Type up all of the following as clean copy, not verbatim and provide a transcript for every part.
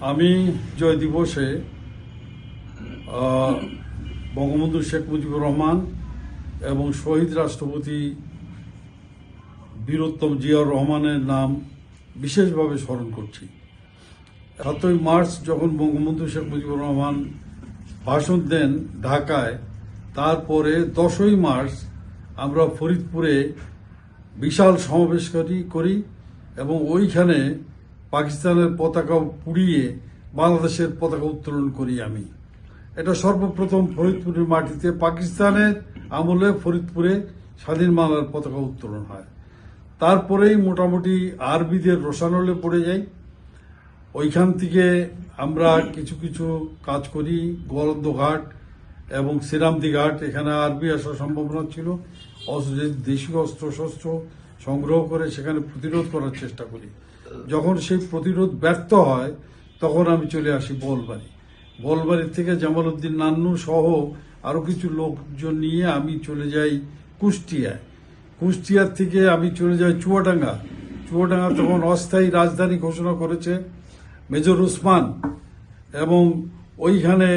আমি জয় দিবসে বঙ্গবন্ধু শেখ মুজিবুর রহমান এবং শহীদ রাষ্ট্রপতি বীরোত্তম জিয়াউর রহমানের নাম বিশেষভাবে স্মরণ করছি। 7ই মার্চ যখন বঙ্গবন্ধু শেখ মুজিবুর রহমান ভাষণ দেন ঢাকায়, তারপরে 10ই মার্চ আমরা ফরিদপুরে বিশাল সমাবেশ করি এবং ওইখানে পাকিস্তানের পতাকা পুড়িয়ে বাংলাদেশের পতাকা উত্তোলন করি। আমি এটা সর্বপ্রথম ফরিদপুরের মাটিতে পাকিস্তানের আমলে ফরিদপুরে স্বাধীন বাংলার পতাকা উত্তোলন হয়। তারপরেই মোটামুটি আরবিদের রোশানলে পড়ে যাই। ওইখান থেকে আমরা কিছু কিছু কাজ করি, গোয়ালন্দ এবং শ্রীরামদি ঘাট, এখানে আরবি আসার সম্ভাবনা ছিল। দেশীয় অস্ত্রশস্ত্র সংগ্রহ করে সেখানে প্রতিরোধ করার চেষ্টা করি। যখন সেই প্রতিরোধ ব্যর্থ হয় তখন আমি চলে আসি বোলবাড়ি থেকে জামালউদ্দিন নান্নু সহ আরো কিছু লোকজন নিয়ে আমি চলে যাই কুষ্টিয়ার থেকে আমি চলে যাই চুয়াডাঙ্গা তখন অস্থায়ী রাজধানী ঘোষণা করেছে মেজর উসমান, এবং ওইখানে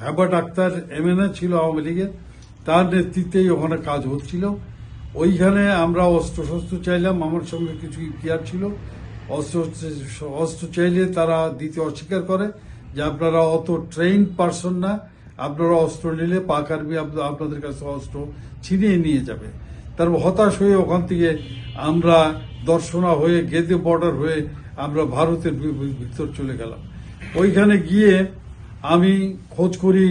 হেবাট আক্তার MNA ছিল আওয়ামী লীগের, তার নেতৃত্বেই ওখানে কাজ হচ্ছিল। ওইখানে আমরা অস্ত্রশস্ত্র চাইলাম, আমার সঙ্গে কিছু ইতিহাস ছিল। অস্ত্র চাইলে তারা দিতে অস্বীকার করে যে আপনারা অত ট্রেইন পারসন না, আপনারা অস্ত্র নিলে পাক আর্মি আপনাদের কাছে অস্ত্র ছিনিয়ে নিয়ে যাবে। তারপর হতাশ হয়ে ওখান থেকে আমরা দর্শনা হয়ে গেদে বর্ডার হয়ে আমরা ভারতের ভিতর চলে গেলাম। ওইখানে গিয়ে আমি খোঁজ করি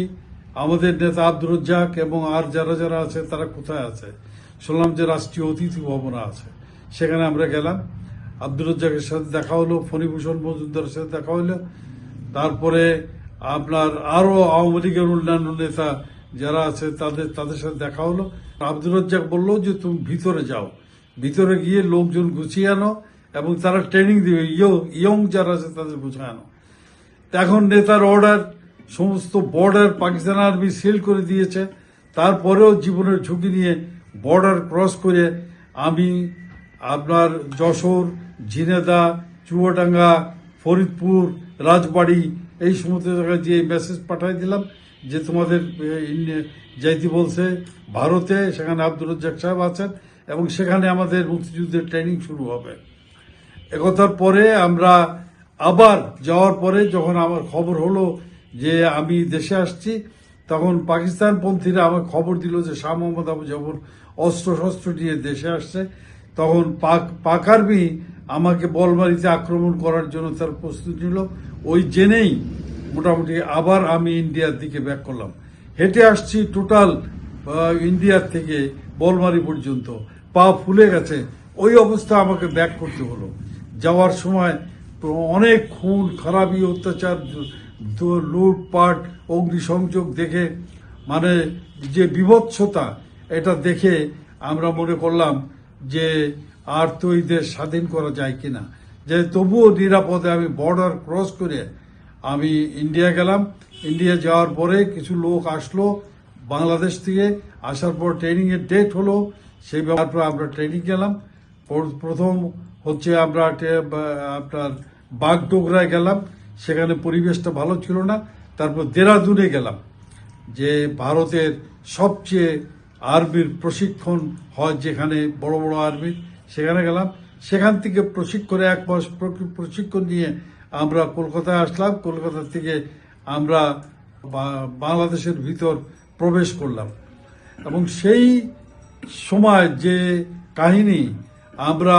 আমাদের নেতা আব্দুর রাজ্জাক এবং আর যারা আছে তারা কোথায় আছে। শুনলাম যে রাষ্ট্রীয় অতিথি ভবনে আছে, সেখানে আমরা গেলাম। আব্দুর রাজ্জাকের সাথে দেখা হলো, ফণীভূষণ মজুমদারের সাথে দেখা হলো। তারপরে আপনার আরো আওয়ামী লীগের অন্যান্য নেতা যারা আছে তাদের সাথে দেখা হলো। আব্দুর রাজ্জাক বললো যে তুমি ভিতরে যাও, ভিতরে গিয়ে লোকজন গুছিয়ে আনো এবং তারা ট্রেনিং দিবে, ইয়ং যারা আছে তাদের গুছিয়ে আনো। এখন নেতার অর্ডার, সমস্ত বর্ডার পাকিস্তান আর্মি সিল করে দিয়েছে। তারপরেও জীবনের ঝুঁকি নিয়ে বর্ডার ক্রস করে আমি আপনার যশোর, ঝিনেদা, চুয়াডাঙ্গা, ফরিদপুর, রাজবাড়ি এই সমস্ত জায়গায় যে মেসেজ পাঠাই দিলাম যে তোমাদের যাইতে বলছে ভারতে, সেখানে আব্দুর রাজ্জাক সাহেব আছেন এবং সেখানে আমাদের মুক্তিযুদ্ধের ট্রেনিং শুরু হবে। একথার পরে আমরা আবার যাওয়ার পরে যখন আমার খবর হলো যে আমি দেশে আসছি, তখন পাকিস্তানপন্থীরা আমার খবর দিল যে শাহ মোহাম্মদ আবু জাফর অস্ত্রশস্ত্র নিয়ে দেশে আসছে। তখন পাক আর্মি আমাকে বলবাড়িতে আক্রমণ করার জন্য তার প্রস্তুতি নিল। ওই জেনেই মোটামুটি আবার আমি ইন্ডিয়ার দিকে ব্যাক করলাম। হেঁটে আসছি টোটাল ইন্ডিয়ার থেকে বলমারি পর্যন্ত, পা ফুলে গেছে। ওই অবস্থা আমাকে ব্যাক করতে হলো। যাওয়ার সময় অনেক খুন খারাপি, অত্যাচার, লুটপাট, অগ্নিসংযোগ দেখে, মানে যে বিভৎসতা, এটা দেখে আমরা মনে করলাম যে আর তো এই দেশ স্বাধীন করা যায় কিনা। যে তবুও নিরাপদে আমি বর্ডার ক্রস করে আমি ইন্ডিয়া গেলাম। ইন্ডিয়া যাওয়ার পরে কিছু লোক আসলো বাংলাদেশ থেকে, আসার পর ট্রেনিং এর ডেট হলো, সেই ব্যাপারে আমরা ট্রেনিং গেলাম। প্রথম হচ্ছে আমরা আপনার বাগডোগরায় গেলাম, সেখানে পরিবেশটা ভালো ছিল না। তারপর দেরাদুনে গেলাম, যে ভারতের সবচেয়ে আর্মির প্রশিক্ষণ হয় যেখানে, বড় বড় আর্মির, সেখানে গেলাম। সেখান থেকে প্রশিক্ষণে 1 মাস প্রশিক্ষণ নিয়ে আমরা কলকাতায় আসলাম। কলকাতা থেকে আমরা বাংলাদেশের ভিতর প্রবেশ করলাম এবং সেই সময় যে কাহিনী আমরা